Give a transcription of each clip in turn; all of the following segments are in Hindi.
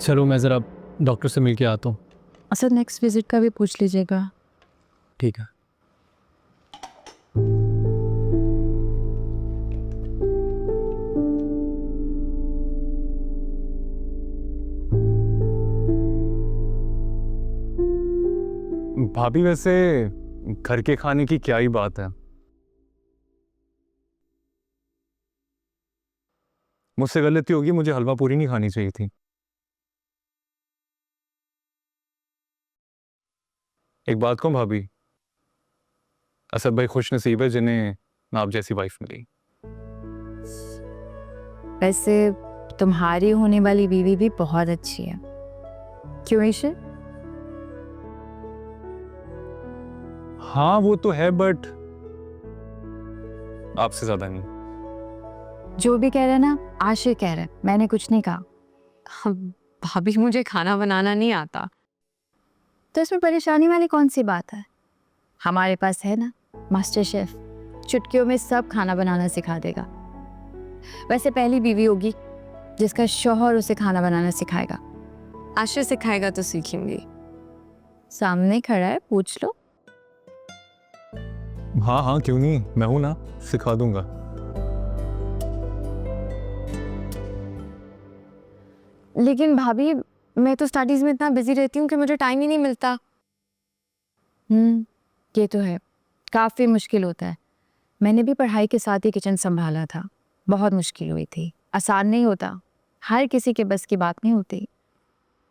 चलो मैं ज़रा डॉक्टर से मिल के आता हूँ। सर नेक्स्ट विजिट का भी पूछ लीजिएगा। ठीक है। भाभी वैसे घर के खाने की क्या ही बात है। मुझसे गलती होगी, मुझे हलवा पूरी नहीं खानी चाहिए थी। एक बात कहूं भाभी, असद भाई खुश नसीब है जिन्हें आप जैसी वाइफ मिली। वैसे तुम्हारी होने वाली बीवी भी बहुत अच्छी है, क्यों ईशा? हाँ वो तो है, बट आपसे ज्यादा नहीं। जो भी कह रहे ना आशिक कह रहे, मैंने कुछ नहीं कहा। भाभी मुझे खाना बनाना नहीं आता। तो इसमें परेशानी वाली कौन सी बात है? हमारे पास है ना मास्टर शेफ, चुटकियों में सब खाना बनाना सिखा देगा। वैसे पहली बीवी होगी जिसका शौहर उसे खाना बनाना सिखाएगा। आशा सिखाएगा तो सीखेंगी। सामने खड़ा है, पूछ लो। हाँ हाँ क्यों नहीं, मैं हूं ना, सिखा दूंगा। लेकिन भाभी मैं तो स्टडीज में इतना बिजी रहती हूँ कि मुझे टाइम ही नहीं मिलता। ये तो है, काफ़ी मुश्किल होता है। मैंने भी पढ़ाई के साथ ही किचन संभाला था, बहुत मुश्किल हुई थी। आसान नहीं होता, हर किसी के बस की बात नहीं होती।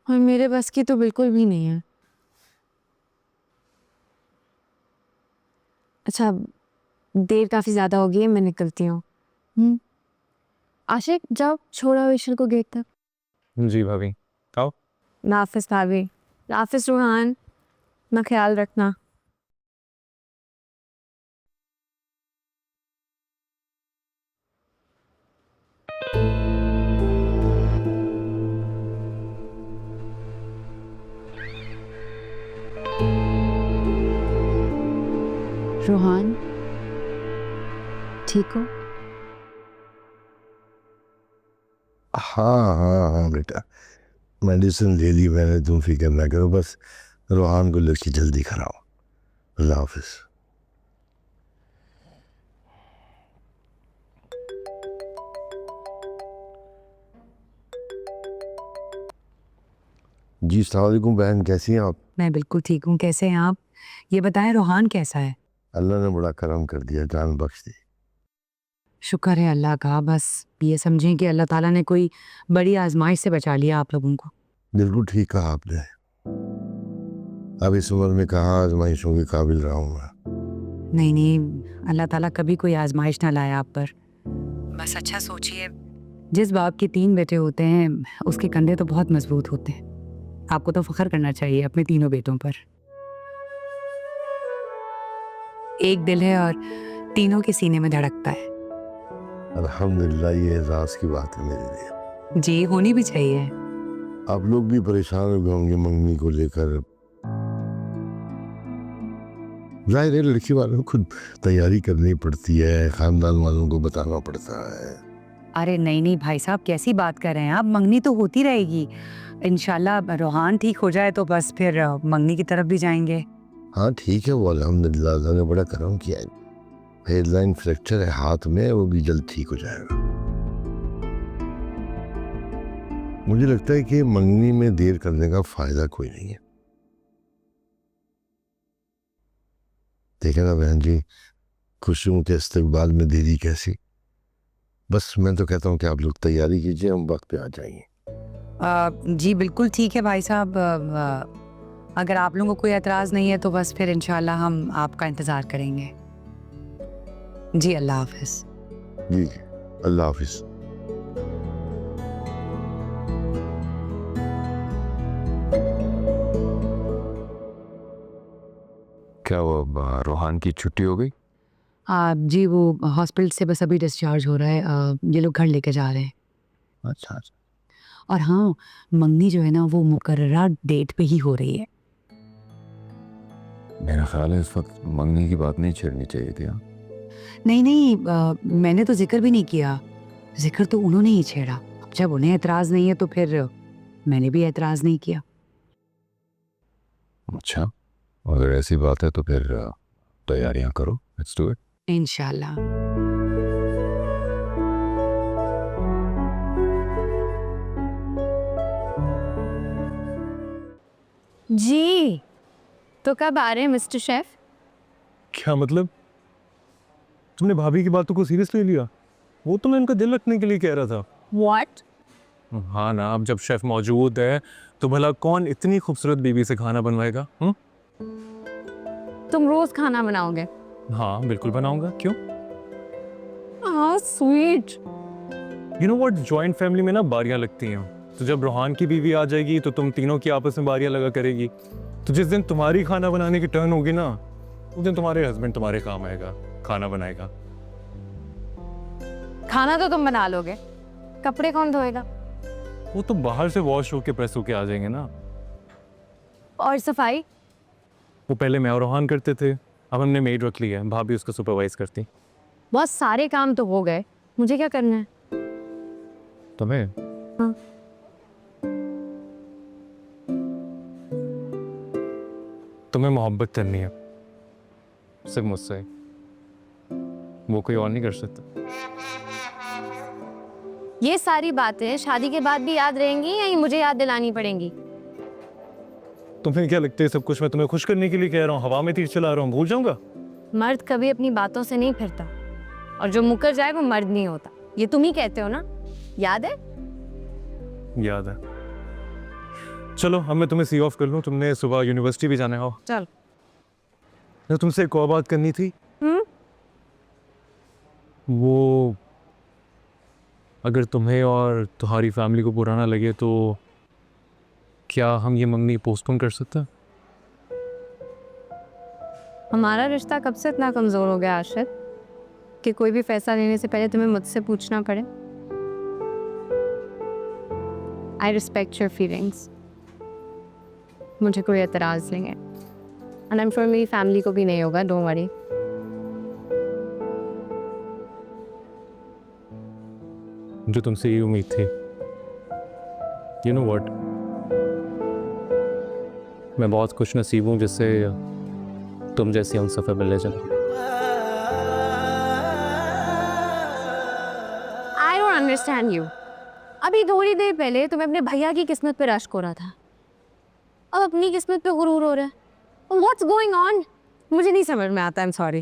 और मेरे बस की तो बिल्कुल भी नहीं है। अच्छा, देर काफ़ी ज़्यादा हो गई है, मैं निकलती हूँ। आशिक जाओ, छोड़ो ईशल को गेट तक। जी भाभी, आओ। नाफिस भाभी, नाफिस रूहान, अपना ख्याल रखना। रोहान, ठीक हो? हाँ हाँ हाँ बेटा, मेडिसिन ले ली मैंने, तुम फिक्र ना करो। बस रोहान को लेके जल्दी कराओ। अल्लाह हाफिज। जी अस्सलाम वालेकुम बहन, कैसी हैं आप? मैं बिल्कुल ठीक हूँ। कैसे हैं आप? ये बताएं रोहान कैसा है? अल्लाह ने बड़ा करम कर दिया, जान बख्श दी। शुक्र है अल्लाह का। बस ये समझें कि अल्लाह ताला ने कोई बड़ी आजमाइश से बचा लिया आप लोगों को। बिल्कुल ठीक कहा आपने। अब इस उम्र में कहाँ आजमाइशों के काबिल रहा हूँ मैं। नहीं नहीं, अल्लाह ताला कभी कोई आजमाइश ना लाया आप पर। बस अच्छा सोचिए, जिस बाप के 3 बेटे होते हैं उसके कंधे तो बहुत मजबूत होते हैं। आपको तो फख्र करना चाहिए अपने तीनों बेटों पर। एक दिल है और तीनों के सीने में धड़कता है। अल्हम्दुलिल्लाह, ये एजाज की बात है मेरे लिए। जी होनी भी चाहिए। आप लोग भी परेशान हो गए होंगे मंगनी को लेकर। जाहिर है लड़की वालों को खुद तैयारी करनी पड़ती है, खानदान वालों को बताना पड़ता है। अरे नहीं नहीं भाई साहब, कैसी बात कर रहे हैं आप? मंगनी तो होती रहेगी। इंशाल्लाह रोहान ठीक हो जाए तो बस फिर मंगनी की तरफ भी जाएंगे। हाँ ठीक है, वो अल्हम्दुलिल्लाह अल्लाह ने बड़ा करम किया है। हेडलाइन फ्रैक्चर है हाथ में, वो भी जल्द ठीक हो जाएगा। मुझे लगता है कि मंगनी में देर करने का फायदा कोई नहीं है। देखे ना बहन जी, खुशियों के इस्तकबाल में देरी कैसी। बस मैं तो कहता हूँ कि आप लोग तैयारी कीजिए, हम वक्त पे आ जाएंगे। जी बिल्कुल ठीक है भाई साहब। अगर आप लोगों को कोई एतराज़ नहीं है तो बस फिर इंशाल्लाह हम आपका इंतज़ार करेंगे। जी अल्लाह हाफिज़। जी अल्लाह हाफिज। क्या वो रोहान की छुट्टी हो गई? जी वो हॉस्पिटल से बस अभी डिस्चार्ज हो रहा है। ये लोग घर लेके जा रहे हैं। अच्छा अच्छा। और हाँ, मंगनी जो है ना वो मुकर्ररा डेट पे ही हो रही है। मेरा ख्याल है इस वक्त मंगनी की बात नहीं छेड़नी चाहिए थी। हाँ? नहीं नहीं, मैंने तो जिक्र भी नहीं किया। जिक्र तो उन्होंने ही छेड़ा। अब जब उन्हें एतराज़ नहीं है तो फिर मैंने भी एतराज़ नहीं किया। अच्छा, अगर ऐसी बात है तो फिर तैयारियां करो। Let's do it. इंशाल्लाह। जी, तो कब आ रहे हैं मिस्टर शेफ? क्या मतलब? तुमने भाभी की बातों को सीरियसली लिया? वो तो मैं इनका दिल रखने के लिए कह रहा था। What? हाँ ना, अब जब शेफ मौजूद है तो भला कौन इतनी खूबसूरत बीवी से खाना बनवाएगा? तुम रोज खाना बनाओगे? हाँ बिल्कुल बनाऊंगा, क्यों? हाँ, sweet. You know what, joint family में ना बारियां लगती हैं। तो जब रोहान की बीवी आ जाएगी तो तुम तीनों की आपस में बारियां लगा करेगी। तो जिस दिन तुम्हारी खाना बनाने की टर्न होगी ना, उस दिन तुम्हारे हस्बैंड तुम्हारे काम आएगा, खाना बनाएगा। खाना तो तुम बना लोगे, कपड़े कौन धोएगा? वो तो बाहर से वॉश होके प्रेस होके आ जाएंगे ना। और सफाई? वो पहले मैं और रोहान करते थे, अब हमने मेड रख ली है, भाभी उसको सुपरवाइज करती। बहुत सारे काम तो हो गए, मुझे क्या करना है? तुम्हें? हाँ। तुम्हें मोहब्बत करनी है सिर्फ मुझसे, वो कोई और नहीं कर सकता। ये सारी बातें शादी के बाद भी याद रहेंगी या ये मुझे याद दिलानी पड़ेंगी? तुम्हें क्या लगता है सब कुछ मैं तुम्हें खुश करने के लिए कह रहा हूँ? हवा में तीर चला रहा हूँ, भूल जाऊंगा? मर्द कभी अपनी बातों से नहीं फिरता, और जो मुकर जाए वो मर्द नहीं होता। ये तुम ही कहते हो ना, याद है? याद है। चलो अब मैं तुम्हें सी ऑफ कर लूँ, तुमने सुबह यूनिवर्सिटी भी जाना हो। चल। मैं तुमसे एक और बात करनी थी। हम्म? वो अगर तुम्हें और तुम्हारी फैमिली को बुरा ना लगे तो क्या हम ये मंगनी पोस्टपोन कर सकते हैं? हमारा रिश्ता कब से इतना कमजोर हो गया आशिर कि कोई भी फैसला लेने से पहले तुम्हें मुझसे पूछना पड़े? आई रिस्पेक्ट योर फीलिंग्स, मुझे कोई एतराज नहीं है, एंड आई एम श्योर मेरी फैमिली को भी नहीं होगा, डोंट वरी। जो तुमसे ये उम्मीद थी। यू नो व्हाट, मैं बहुत खुश नसीब हूँ जिससे तुम जैसी हम सफ़र मिले चलो। I don't understand you. अभी थोड़ी देर पहले तुम्हें अपने भैया की किस्मत पे रश्क हो रहा था, अब अपनी किस्मत पे गुरूर हो रहा है। What's going on? मुझे नहीं समझ में आता, आई एम सॉरी।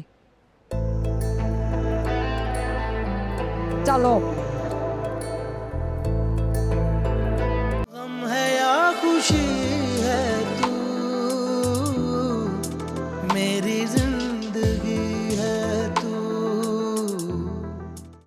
चलो। गम है या खुशी